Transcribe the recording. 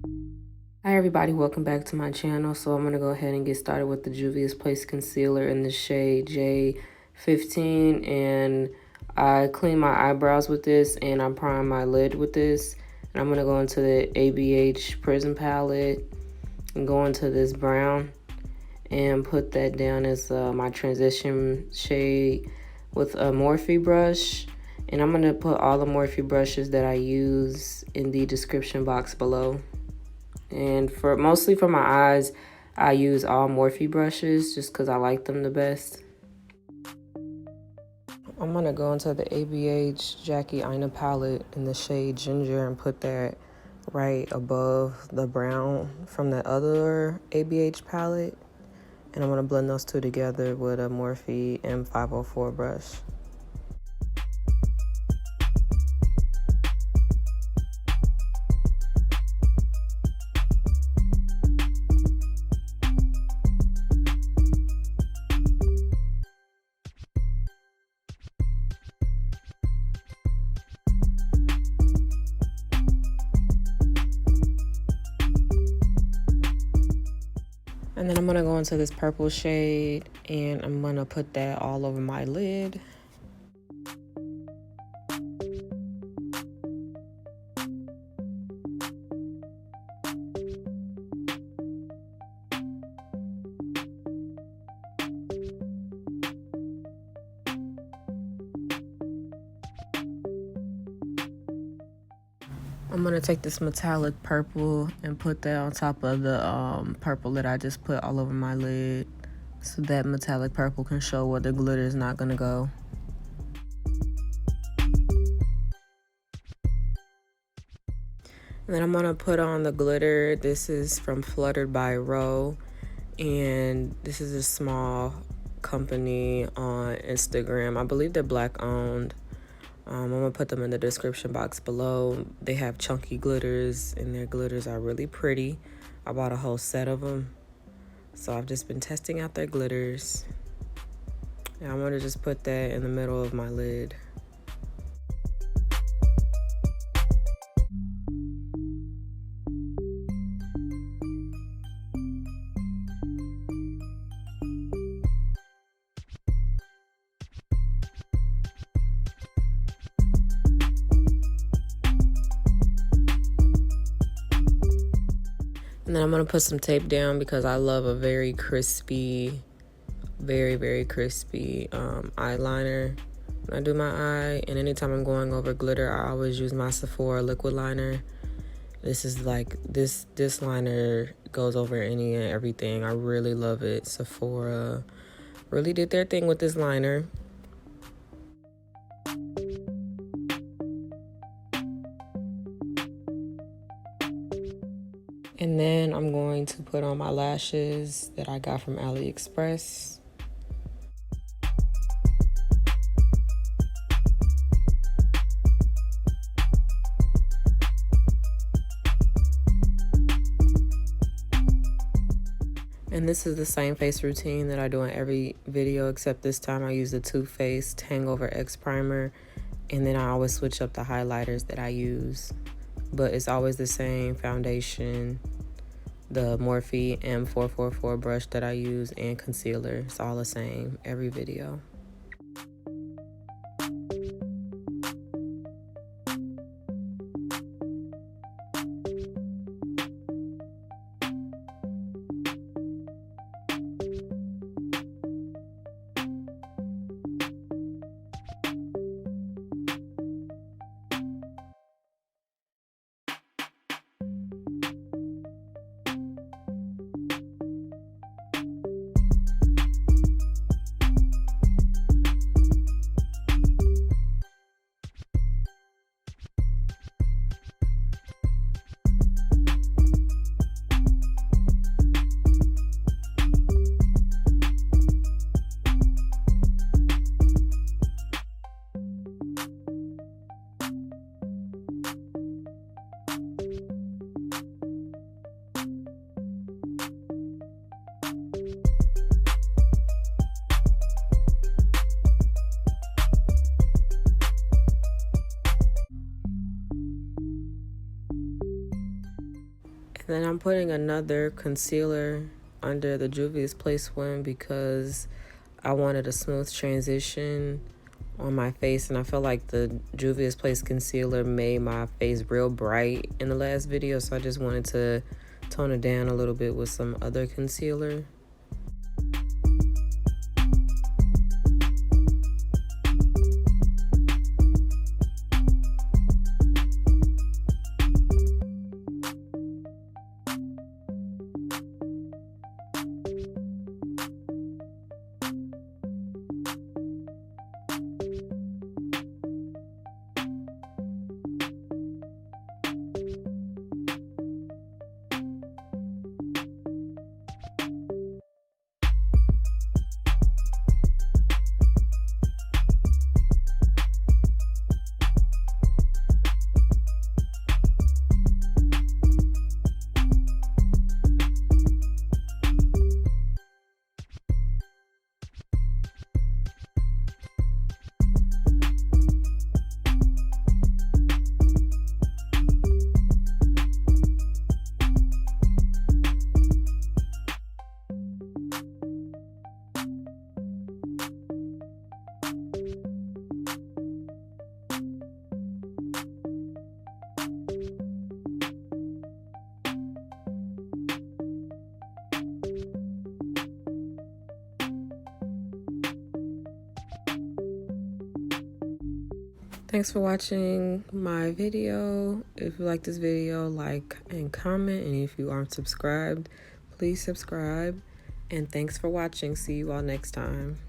Hi everybody, welcome back to my channel. So I'm going to go ahead and get started with the Juvia's Place Concealer in the shade J15. And I clean my eyebrows with this and I prime my lid with this. And I'm going to go into the ABH Prism Palette and go into this brown and put that down as my transition shade with a Morphe brush. And I'm going to put all the Morphe brushes that I use in the description box below. And mostly for my eyes, I use all Morphe brushes just because I like them the best. I'm going to go into the ABH Jackie Aina palette in the shade Ginger and put that right above the brown from the other ABH palette. And I'm going to blend those two together with a Morphe M504 brush. And then I'm going to go into this purple shade and I'm going to put that all over my lid. I'm going to take this metallic purple and put that on top of the purple that I just put all over my lid, so that metallic purple can show where the glitter is not going to go. And then I'm going to put on the glitter. This is from Fluttered by Ro, and this is a small company on Instagram. I believe they're Black owned. I'm going to put them in the description box below. They have chunky glitters, and their glitters are really pretty. I bought a whole set of them. So I've just been testing out their glitters. And I'm going to just put that in the middle of my lid. And then I'm going to put some tape down because I love a very crispy, very crispy eyeliner when I do my eye. And anytime I'm going over glitter, I always use my Sephora liquid liner. This is like, this liner goes over any and everything. I really love it. Sephora really did their thing with this liner. And then I'm going to put on my lashes that I got from AliExpress. And this is the same face routine that I do in every video, except this time I use the Too Faced HangoverX primer. And then I always switch up the highlighters that I use. But it's always the same foundation, the Morphe M444 brush that I use, and concealer. It's all the same every video. And then I'm putting another concealer under the Juvia's Place one because I wanted a smooth transition on my face, and I felt like the Juvia's Place concealer made my face real bright in the last video, so I just wanted to tone it down a little bit with some other concealer. Thanks for watching my video. If you like this video, like and comment. And if you aren't subscribed, please subscribe. And thanks for watching. See you all next time.